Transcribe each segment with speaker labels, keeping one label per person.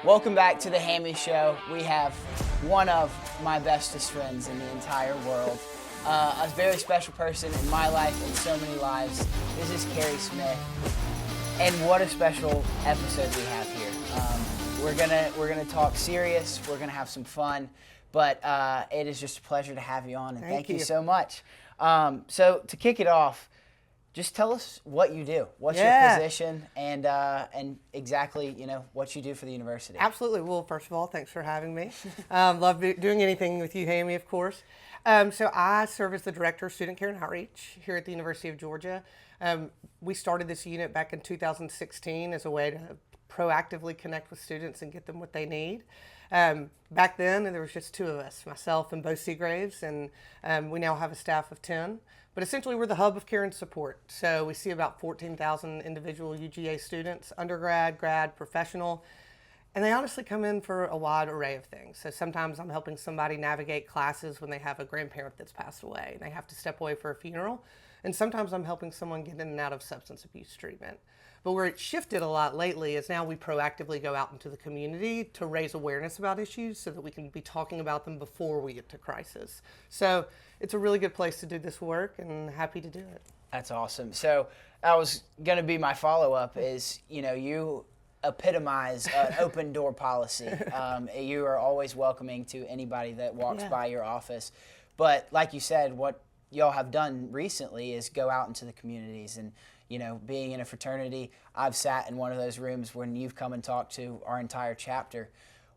Speaker 1: Welcome back to the Hammy Show. We have one of my bestest friends in the entire world, a very special person in my life and so many lives. This is Carrie Smith, and what a special episode we have here. We're gonna talk serious. We're gonna have some fun, but it is just a pleasure to have you on, and thank you so much. So to kick it off, just tell us what you do. What's your position, and exactly what you do for the university.
Speaker 2: Absolutely. Well, first of all, thanks for having me. Love doing anything with you, Hammy, of course. So I serve as the Director of Student Care and Outreach here at the University of Georgia. We started this unit back in 2016 as a way to proactively connect with students and get them what they need. Back then, there was just two of us, myself and Bo Seagraves, and we now have a staff of 10. But essentially, we're the hub of care and support. So we see about 14,000 individual UGA students, undergrad, grad, professional, and they honestly come in for a wide array of things. So sometimes I'm helping somebody navigate classes when they have a grandparent that's passed away and they have to step away for a funeral. And sometimes I'm helping someone get in and out of substance abuse treatment. But where it's shifted a lot lately is now we proactively go out into the community to raise awareness about issues so that we can be talking about them before we get to crisis. So it's a really good place to do this work, and happy to do it.
Speaker 1: That's awesome. So that was going to be my follow-up is, you epitomize an open door policy. You are always welcoming to anybody that walks by your office. But like you said, what y'all have done recently is go out into the communities and, being in a fraternity, I've sat in one of those rooms when you've come and talked to our entire chapter.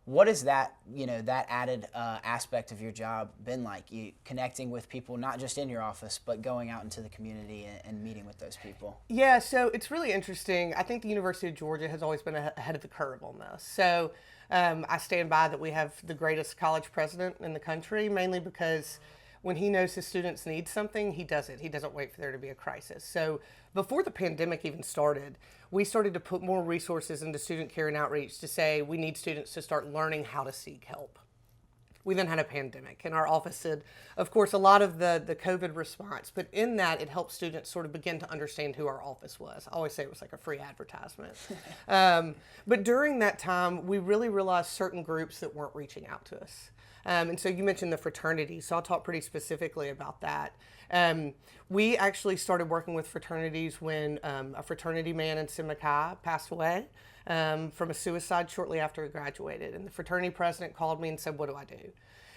Speaker 1: What has that, that added aspect of your job been like? You connecting with people, not just in your office, but going out into the community and meeting with those people?
Speaker 2: Yeah, so it's really interesting. I think the University of Georgia has always been ahead of the curve on this. So I stand by that we have the greatest college president in the country, mainly because when he knows his students need something, he does it. He doesn't wait for there to be a crisis. So before the pandemic even started, we started to put more resources into student care and outreach to say we need students to start learning how to seek help. We then had a pandemic, and our office did, of course, a lot of the COVID response, but in that, it helped students sort of begin to understand who our office was. I always say it was like a free advertisement. But during that time, we really realized certain groups that weren't reaching out to us. And so you mentioned the fraternity, so I'll talk pretty specifically about that. We actually started working with fraternities when a fraternity man in Simacai passed away from a suicide shortly after he graduated. And the fraternity president called me and said, "What do I do?"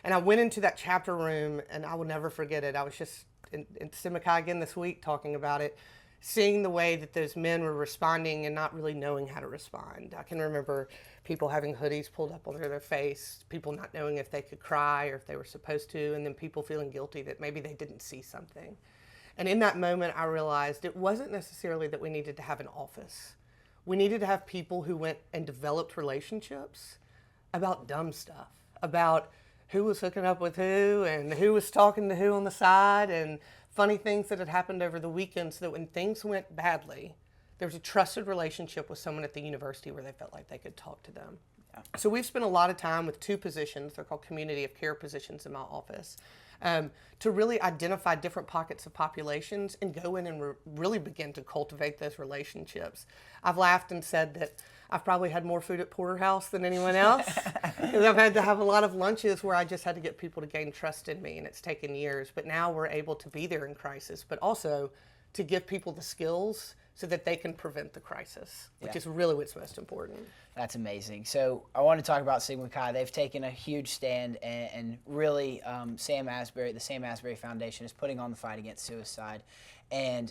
Speaker 2: And I went into that chapter room, and I will never forget it. I was just in Simacai again this week talking about it, seeing the way that those men were responding and not really knowing how to respond. I can remember people having hoodies pulled up over their face, people not knowing if they could cry or if they were supposed to, and then people feeling guilty that maybe they didn't see something. And in that moment, I realized it wasn't necessarily that we needed to have an office. We needed to have people who went and developed relationships about dumb stuff, about who was hooking up with who and who was talking to who on the side, and funny things that had happened over the weekend, so that when things went badly, there was a trusted relationship with someone at the university where they felt like they could talk to them. Yeah. So we've spent a lot of time with two positions, they're called community of care positions in my office, to really identify different pockets of populations and go in and really begin to cultivate those relationships. I've laughed and said that I've probably had more food at Porterhouse than anyone else, because I've had to have a lot of lunches where I just had to get people to gain trust in me, and it's taken years. But now we're able to be there in crisis, but also to give people the skills so that they can prevent the crisis, which is really what's most important.
Speaker 1: That's amazing. So I want to talk about Sigma Chi. They've taken a huge stand, and really the Sam Asbury Foundation is putting on the fight against suicide. And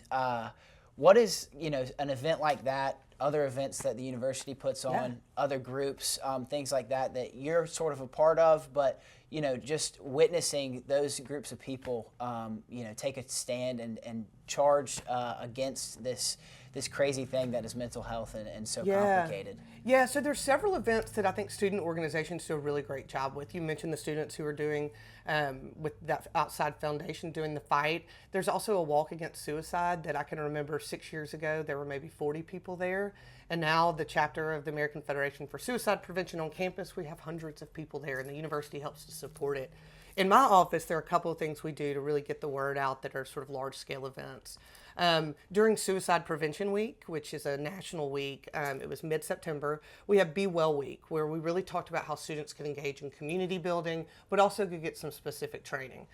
Speaker 1: what is, an event like that, other events that the university puts on, other groups, things like that, that you're sort of a part of, but, just witnessing those groups of people, take a stand and charge against this crazy thing that is mental health and so complicated.
Speaker 2: Yeah, so there's several events that I think student organizations do a really great job with. You mentioned the students who are doing, with that outside foundation, doing the fight. There's also a walk against suicide that I can remember 6 years ago, there were maybe 40 people there. And now the chapter of the American Federation for Suicide Prevention on campus, we have hundreds of people there, and the university helps to support it. In my office, there are a couple of things we do to really get the word out that are sort of large-scale events. During Suicide Prevention Week, which is a national week, it was mid-September, we have Be Well Week, where we really talked about how students can engage in community building, but also could get some specific training.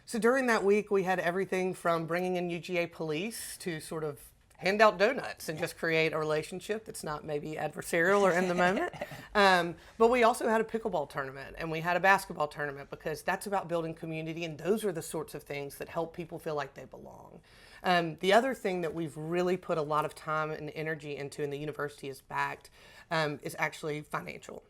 Speaker 2: So during that week, we had everything from bringing in UGA police to sort of hand out donuts and just create a relationship that's not maybe adversarial or in the moment. But we also had a pickleball tournament and we had a basketball tournament, because that's about building community, and those are the sorts of things that help people feel like they belong. The other thing that we've really put a lot of time and energy into, and the university has backed, is actually financial.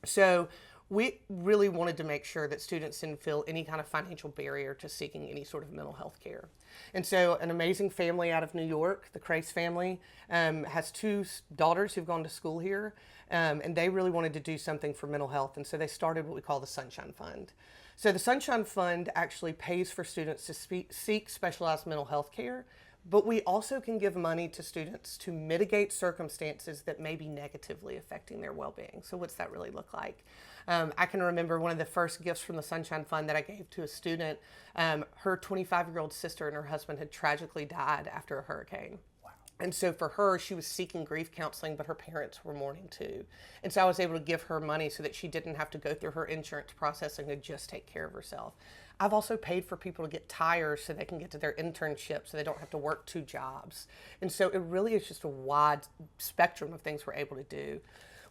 Speaker 2: So we really wanted to make sure that students didn't feel any kind of financial barrier to seeking any sort of mental health care. And so an amazing family out of New York, the Crace family, has two daughters who've gone to school here, and they really wanted to do something for mental health. And so they started what we call the Sunshine Fund. So the Sunshine Fund actually pays for students to seek specialized mental health care, but we also can give money to students to mitigate circumstances that may be negatively affecting their well-being. So what's that really look like? I can remember one of the first gifts from the Sunshine Fund that I gave to a student. Her 25-year-old sister and her husband had tragically died after a hurricane. Wow. And so for her, she was seeking grief counseling, but her parents were mourning too. And so I was able to give her money so that she didn't have to go through her insurance process and could just take care of herself. I've also paid for people to get tires so they can get to their internship, so they don't have to work 2 jobs. And so it really is just a wide spectrum of things we're able to do.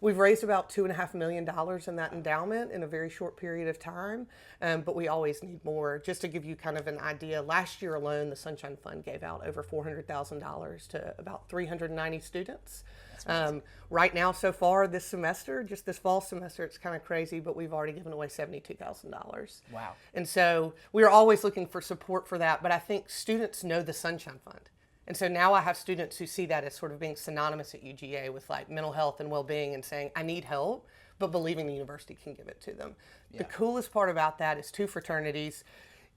Speaker 2: We've raised about $2.5 million in that endowment in a very short period of time, but we always need more. Just to give you kind of an idea, last year alone, the Sunshine Fund gave out over $400,000 to about 390 students. Right now, so far this semester, just this fall semester, it's kind of crazy, but we've already given away $72,000.
Speaker 1: Wow.
Speaker 2: And so we're always looking for support for that, but I think students know the Sunshine Fund. And so now I have students who see that as sort of being synonymous at UGA with like mental health and well-being, and saying, I need help, but believing the university can give it to them. Yeah. The coolest part about that is 2 fraternities,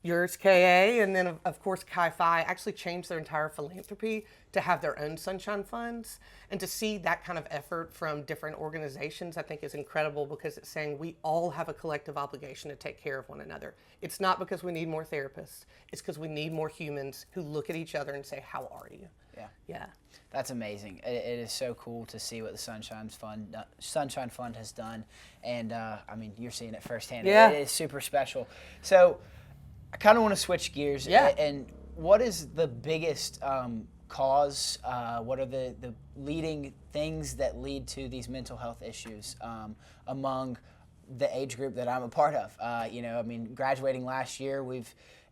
Speaker 2: yours, KA, and then of course Chi Phi, actually changed their entire philanthropy to have their own Sunshine Funds. And to see that kind of effort from different organizations, I think is incredible, because it's saying we all have a collective obligation to take care of one another. It's not because we need more therapists, it's because we need more humans who look at each other and say, how are you?
Speaker 1: Yeah.
Speaker 2: Yeah.
Speaker 1: That's amazing. It is so cool to see what the Sunshine Fund has done. And I mean, you're seeing it firsthand.
Speaker 2: Yeah.
Speaker 1: It is super special. So I kind of want to switch gears.
Speaker 2: Yeah.
Speaker 1: And what is the biggest cause? What are the leading things that lead to these mental health issues among the age group that I'm a part of? I mean, graduating last year,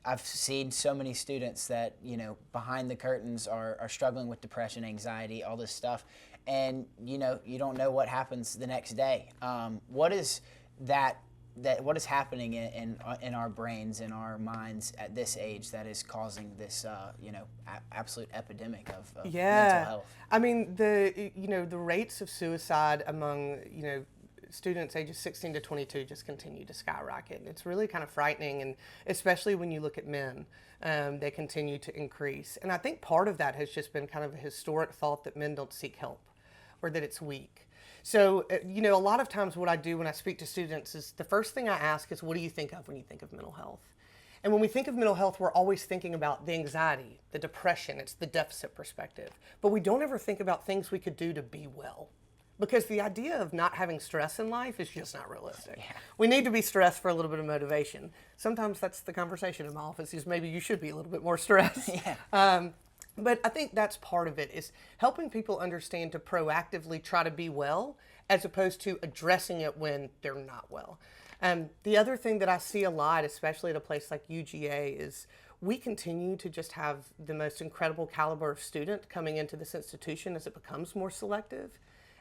Speaker 1: I've seen so many students that, behind the curtains are struggling with depression, anxiety, all this stuff. And, you don't know what happens the next day. What is what is happening in our brains, in our minds at this age that is causing this, absolute epidemic of mental health?
Speaker 2: I mean, the rates of suicide among, students ages 16 to 22 just continue to skyrocket. And it's really kind of frightening, and especially when you look at men, they continue to increase. And I think part of that has just been kind of a historic thought that men don't seek help, or that it's weak. So, a lot of times what I do when I speak to students is the first thing I ask is, what do you think of when you think of mental health? And when we think of mental health, we're always thinking about the anxiety, the depression, it's the deficit perspective. But we don't ever think about things we could do to be well. Because the idea of not having stress in life is just not realistic. Yeah. We need to be stressed for a little bit of motivation. Sometimes that's the conversation in my office, is maybe you should be a little bit more stressed.
Speaker 1: Yeah.
Speaker 2: But I think that's part of it, is helping people understand to proactively try to be well, as opposed to addressing it when they're not well. The other thing that I see a lot, especially at a place like UGA, is we continue to just have the most incredible caliber of student coming into this institution as it becomes more selective.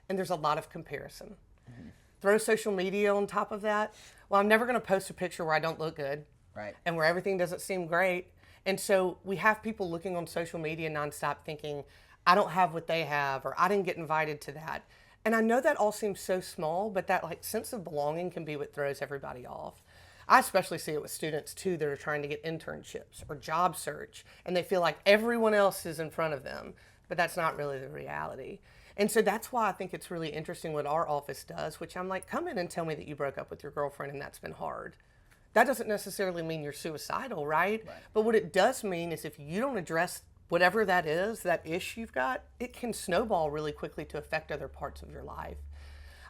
Speaker 2: And there's a lot of comparison. Mm-hmm. Throw social media on top of that. Well, I'm never going to post a picture where I don't look good.
Speaker 1: Right.
Speaker 2: And where everything doesn't seem great. And so we have people looking on social media nonstop thinking, I don't have what they have, or I didn't get invited to that. And I know that all seems so small, but that sense of belonging can be what throws everybody off. I especially see it with students too that are trying to get internships or job search, and they feel like everyone else is in front of them, but that's not really the reality. And so that's why I think it's really interesting what our office does, which I'm like, come in and tell me that you broke up with your girlfriend and that's been hard. That doesn't necessarily mean you're suicidal, right? But what it does mean is, if you don't address whatever that is, that issue you've got, it can snowball really quickly to affect other parts of your life.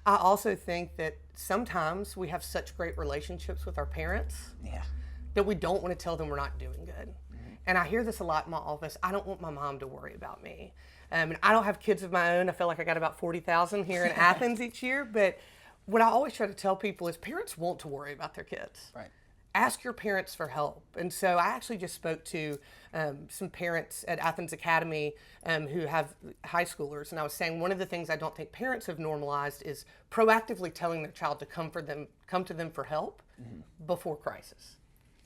Speaker 2: I also think that sometimes we have such great relationships with our parents that we don't want to tell them we're not doing good. And I hear this a lot in my office. I don't want my mom to worry about me. And I don't have kids of my own. I feel like I got about 40,000 here in Athens each year. But what I always try to tell people is parents want to worry about their kids.
Speaker 1: Right.
Speaker 2: Ask your parents for help. And so I actually just spoke to some parents at Athens Academy who have high schoolers. And I was saying one of the things I don't think parents have normalized is proactively telling their child to come to them for help before crisis.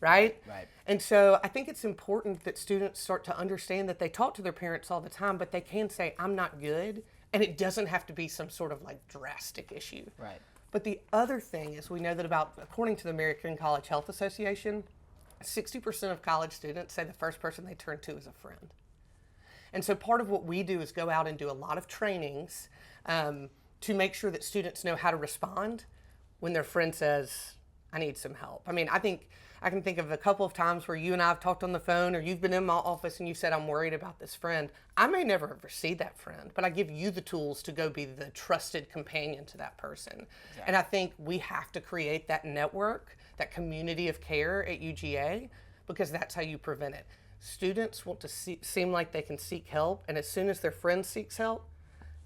Speaker 2: Right?
Speaker 1: Right.
Speaker 2: And so I think it's important that students start to understand that they talk to their parents all the time, but they can say, I'm not good. And it doesn't have to be some sort of like drastic issue.
Speaker 1: Right.
Speaker 2: But the other thing is we know that according to the American College Health Association, 60% of college students say the first person they turn to is a friend. And so part of what we do is go out and do a lot of trainings to make sure that students know how to respond when their friend says, I need some help. I mean, I can think of a couple of times where you and I have talked on the phone, or you've been in my office and you said, I'm worried about this friend. I may never ever see that friend, but I give you the tools to go be the trusted companion to that person. Exactly. And I think we have to create that network, that community of care at UGA, because that's how you prevent it. Students want to seem like they can seek help, and as soon as their friend seeks help,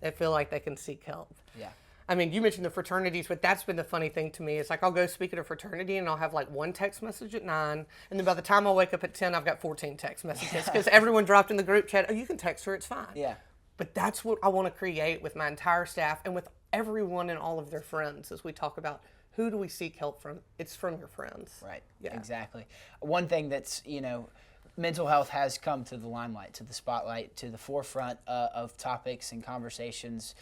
Speaker 2: they feel like they can seek help.
Speaker 1: Yeah.
Speaker 2: I mean, you mentioned the fraternities, but that's been the funny thing to me. It's like I'll go speak at a fraternity and I'll have like one text message at 9, and then by the time I wake up at 10, I've got 14 text messages because everyone dropped in the group chat, oh, you can text her, it's fine.
Speaker 1: Yeah.
Speaker 2: But that's what I want to create with my entire staff and with everyone and all of their friends as we talk about who do we seek help from? It's from your friends.
Speaker 1: Right. Yeah. Exactly. One thing that's, mental health has come to the limelight, to the spotlight, to the forefront of topics and conversations,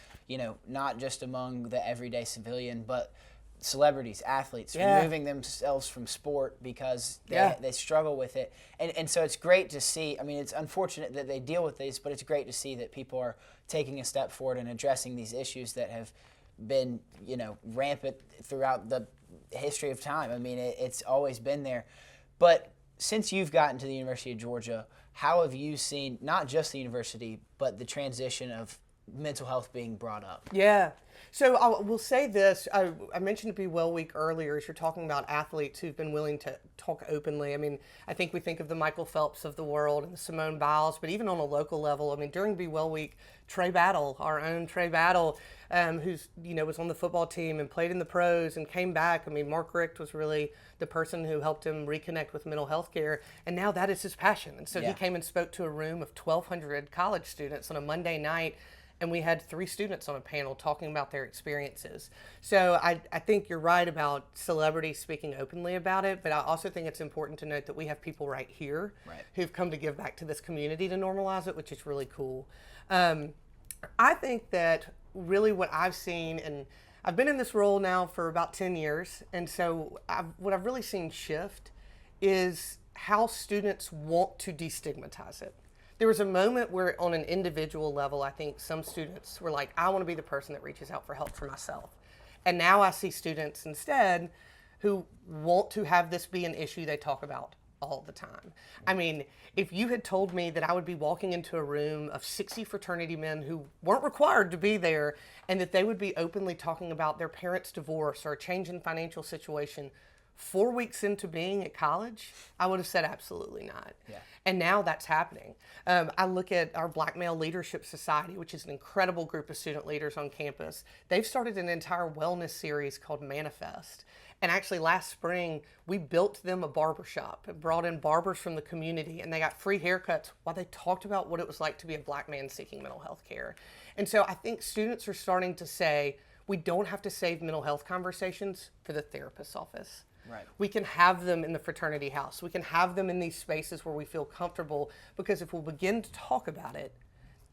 Speaker 1: not just among the everyday civilian, but celebrities, athletes, removing themselves from sport because they struggle with it. And so it's great to see, I mean, it's unfortunate that they deal with these, but it's great to see that people are taking a step forward and addressing these issues that have been, rampant throughout the history of time. I mean, it's always been there. But since you've gotten to the University of Georgia, how have you seen not just the university, but the transition of mental health being brought up?
Speaker 2: Yeah. So I will say this. I mentioned Be Well Week earlier as you're talking about athletes who've been willing to talk openly. I mean, I think we think of the Michael Phelps of the world and the Simone Biles, but even on a local level, I mean, during Be Well Week, Trey Battle, our own Trey Battle, who's, was on the football team and played in the pros and came back. I mean, Mark Richt was really the person who helped him reconnect with mental health care, and now that is his passion. And so he came and spoke to a room of 1,200 college students on a Monday night, and we had 3 students on a panel talking about their experiences. So I think you're right about celebrities speaking openly about it, but I also think it's important to note that we have people right here who've come to give back to this community to normalize it, which is really cool. I think that really what I've seen, and I've been in this role now for about 10 years, and so what I've really seen shift is how students want to destigmatize it. There was a moment where on an individual level, I think some students were like, I want to be the person that reaches out for help for myself. And now I see students instead who want to have this be an issue they talk about all the time. I mean, if you had told me that I would be walking into a room of 60 fraternity men who weren't required to be there and that they would be openly talking about their parents' divorce or a change in financial situation 4 weeks into being at college, I would have said absolutely not. Yeah. And now that's happening. I look at our Black Male Leadership Society, which is an incredible group of student leaders on campus. They've started an entire wellness series called Manifest. And actually last spring, we built them a barbershop and brought in barbers from the community, and they got free haircuts while they talked about what it was like to be a Black man seeking mental health care. And so I think students are starting to say, we don't have to save mental health conversations for the therapist's office. Right. We can have them in the fraternity house. We can have them in these spaces where we feel comfortable, because if we'll begin to talk about it,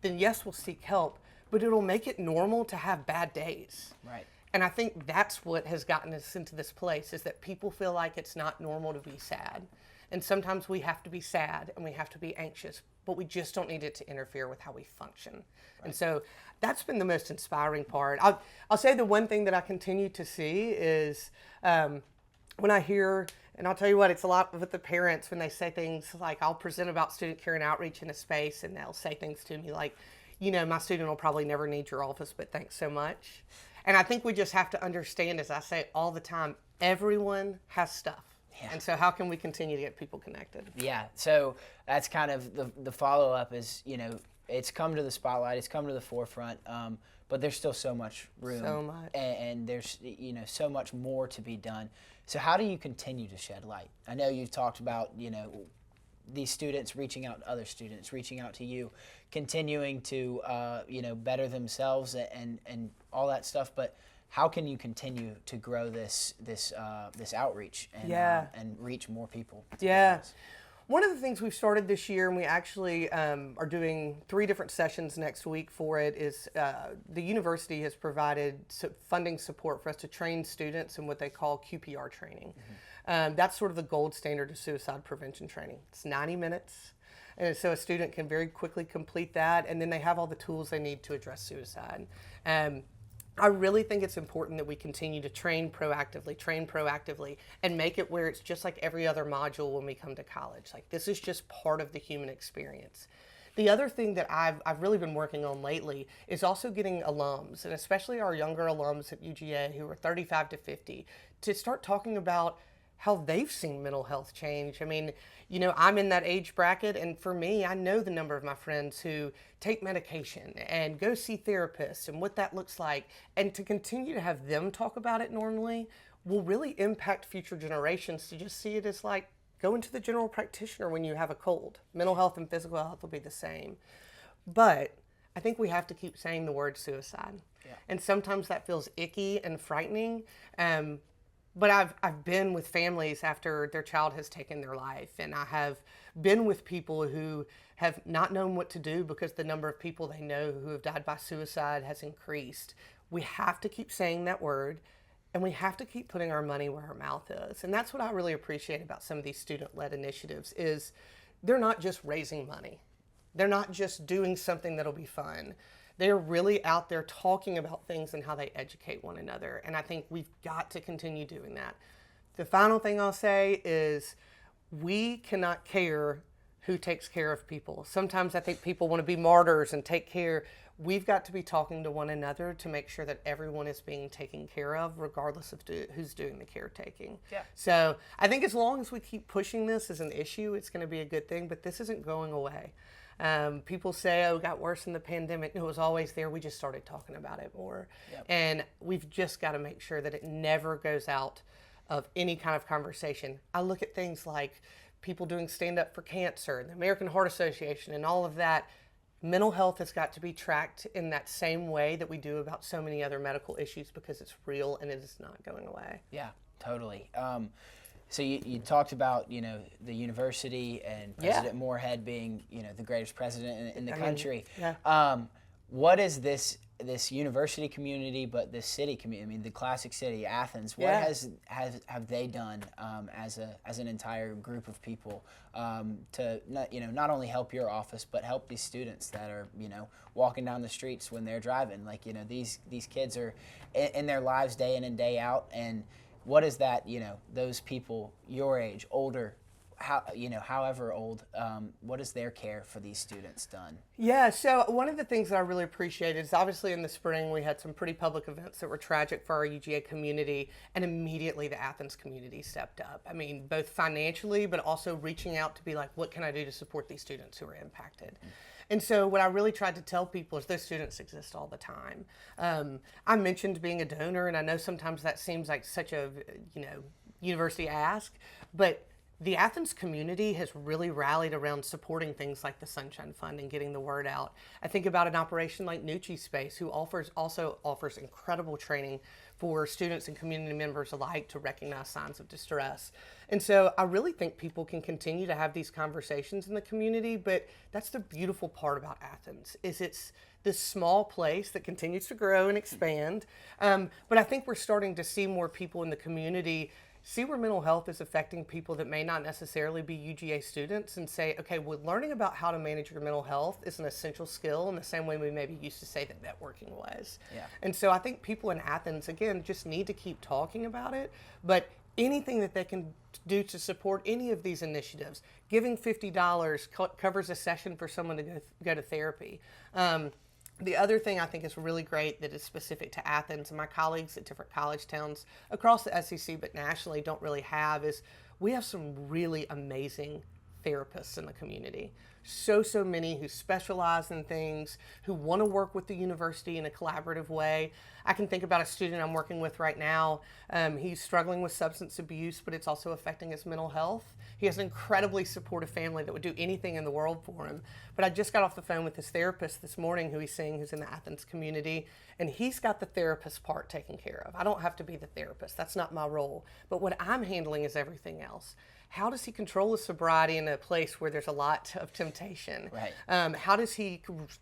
Speaker 2: then yes, we'll seek help, but it'll make it normal to have bad days. Right. And I think that's what has gotten us into this place, is that people feel like it's not normal to be sad. And sometimes we have to be sad and we have to be anxious, but we just don't need it to interfere with how we function. Right. And so that's been the most inspiring part. I'll say the one thing that I continue to see is when I hear, and I'll tell you what, it's a lot with the parents when they say things like, I'll present about student care and outreach in a space, and they'll say things to me like, my student will probably never need your office, but thanks so much. And I think we just have to understand, as I say all the time, everyone has stuff. Yeah. And so how can we continue to get people connected?
Speaker 1: Yeah, so that's kind of the follow-up is, it's come to the spotlight, it's come to the forefront, but there's still so much room.
Speaker 2: So much.
Speaker 1: And there's, so much more to be done. So how do you continue to shed light? I know you've talked about, these students reaching out to other students, reaching out to you, continuing to, better themselves and all that stuff, but how can you continue to grow this outreach and reach more people?
Speaker 2: Yeah. One of the things we've started this year, and we actually are doing 3 different sessions next week for it, is the university has provided funding support for us to train students in what they call QPR training. That's sort of the gold standard of suicide prevention training. It's 90 minutes. And so a student can very quickly complete that, and then they have all the tools they need to address suicide. I really think it's important that we continue to train proactively, and make it where it's just like every other module when we come to college. Like, this is just part of the human experience. The other thing that I've really been working on lately is also getting alums, and especially our younger alums at UGA who are 35 to 50, to start talking about how they've seen mental health change. I mean, I'm in that age bracket, and for me, I know the number of my friends who take medication and go see therapists and what that looks like. And to continue to have them talk about it normally will really impact future generations to just see it as like going to the general practitioner when you have a cold. Mental health and physical health will be the same. But I think we have to keep saying the word suicide. Yeah. And sometimes that feels icky and frightening. But I've been with families after their child has taken their life, and I have been with people who have not known what to do because the number of people they know who have died by suicide has increased. We have to keep saying that word, and we have to keep putting our money where our mouth is. And that's what I really appreciate about some of these student-led initiatives is they're not just raising money. They're not just doing something that'll be fun. They're really out there talking about things and how they educate one another. And I think we've got to continue doing that. The final thing I'll say is we cannot care who takes care of people. Sometimes I think people want to be martyrs and take care. We've got to be talking to one another to make sure that everyone is being taken care of, regardless of who's doing the caretaking. Yeah. So I think as long as we keep pushing this as an issue, it's going to be a good thing, but this isn't going away. People say, it got worse in the pandemic. It was always there. We just started talking about it more. Yep. And we've just got to make sure that it never goes out of any kind of conversation. I look at things like people doing Stand Up for Cancer, the American Heart Association, and all of that. Mental health has got to be tracked in that same way that we do about so many other medical issues because it's real and it is not going away.
Speaker 1: Yeah, totally. So you talked about, the university and President Moorhead being, the greatest president in the country. What is this university community, but this city community? I mean, the classic city, Athens. What have they done as an entire group of people to not only help your office, but help these students that are walking down the streets when they're driving? Like these kids are in their lives day in and day out, and what is that, those people your age, older, however old, what is their care for these students done?
Speaker 2: Yeah, so one of the things that I really appreciated is obviously in the spring we had some pretty public events that were tragic for our UGA community, and immediately the Athens community stepped up. I mean, both financially, but also reaching out to be like, what can I do to support these students who are impacted? Mm-hmm. And so what I really tried to tell people is those students exist all the time. I mentioned being a donor, and I know sometimes that seems like such a, university ask, but the Athens community has really rallied around supporting things like the Sunshine Fund and getting the word out. I think about an operation like Nucci Space, who also offers incredible training for students and community members alike to recognize signs of distress. And so I really think people can continue to have these conversations in the community, but that's the beautiful part about Athens, is it's this small place that continues to grow and expand. But I think we're starting to see more people in the community see where mental health is affecting people that may not necessarily be UGA students and say, okay, well, learning about how to manage your mental health is an essential skill in the same way we maybe used to say that networking was. Yeah. And so I think people in Athens, again, just need to keep talking about it, but anything that they can do to support any of these initiatives. Giving $50 covers a session for someone to go to therapy. The other thing I think is really great that is specific to Athens, and my colleagues at different college towns across the SEC but nationally don't really have, is we have some really amazing therapists in the community. So many who specialize in things, who want to work with the university in a collaborative way. I can think about a student I'm working with right now. He's struggling with substance abuse, but it's also affecting his mental health. He has an incredibly supportive family that would do anything in the world for him. But I just got off the phone with his therapist this morning, who he's seeing, who's in the Athens community, and he's got the therapist part taken care of. I don't have to be the therapist. That's not my role. But what I'm handling is everything else. How does he control his sobriety in a place where there's a lot of temptation?
Speaker 1: Right.
Speaker 2: How does he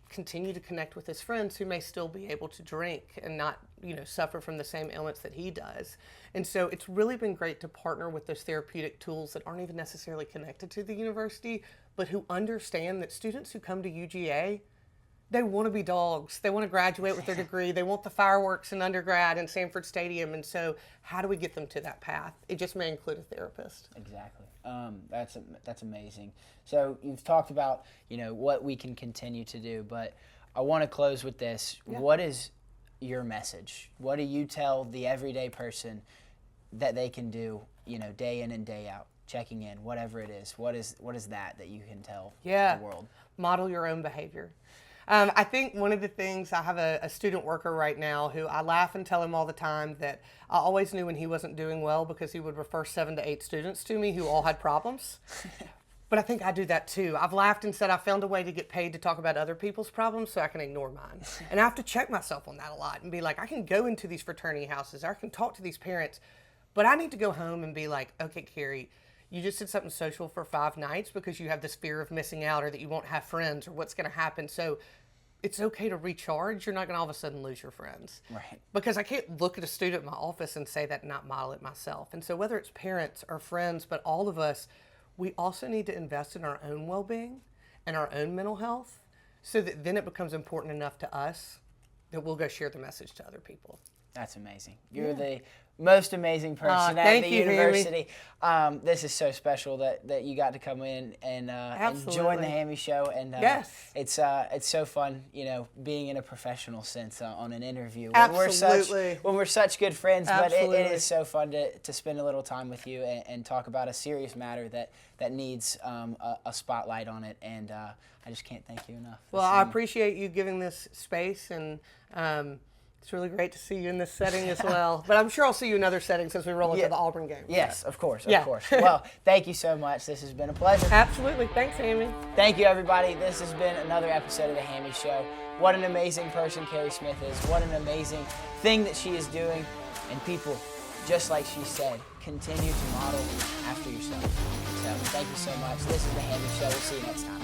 Speaker 2: continue to connect with his friends who may still be able to drink and not, suffer from the same ailments that he does? And so it's really been great to partner with those therapeutic tools that aren't even necessarily connected to the university, but who understand that students who come to UGA, they want to be dogs. They want to graduate with their degree. They want the fireworks in undergrad in Sanford Stadium. And so how do we get them to that path? It just may include a therapist.
Speaker 1: Exactly. That's amazing. So you've talked about, what we can continue to do, but I want to close with this. Yeah. What is your message? What do you tell the everyday person that they can do, day in and day out, checking in, whatever it is? What is that you can tell the world?
Speaker 2: Model your own behavior. I think one of the things, I have a student worker right now who I laugh and tell him all the time that I always knew when he wasn't doing well because he would refer 7 to 8 students to me who all had problems. But I think I do that too. I've laughed and said I found a way to get paid to talk about other people's problems so I can ignore mine. And I have to check myself on that a lot and be like, I can go into these fraternity houses, I can talk to these parents, but I need to go home and be like, okay, Carrie, you just did something social for 5 nights because you have this fear of missing out or that you won't have friends or what's going to happen. So it's okay to recharge. You're not going to all of a sudden lose your friends.
Speaker 1: Right.
Speaker 2: Because I can't look at a student in my office and say that and not model it myself. And so whether it's parents or friends, but all of us, we also need to invest in our own well-being and our own mental health so that then it becomes important enough to us that we'll go share the message to other people.
Speaker 1: That's amazing. You're the most amazing person at the university. This is so special that you got to come in and join the Hammy Show. And
Speaker 2: yes,
Speaker 1: it's so fun, being in a professional sense on an interview.
Speaker 2: Absolutely.
Speaker 1: When we're such good friends.
Speaker 2: Absolutely.
Speaker 1: But it is so fun to spend a little time with you and talk about a serious matter that needs a spotlight on it. And I just can't thank you enough.
Speaker 2: Well, I appreciate you giving this space, and it's really great to see you in this setting as well. But I'm sure I'll see you in other settings as we roll into the Auburn game.
Speaker 1: Yes, of course, of course. Well, thank you so much. This has been a pleasure.
Speaker 2: Absolutely. Thanks, Hammy.
Speaker 1: Thank you, everybody. This has been another episode of The Hammy Show. What an amazing person Carrie Smith is. What an amazing thing that she is doing. And people, just like she said, continue to model after yourself. So thank you so much. This is The Hammy Show. We'll see you next time.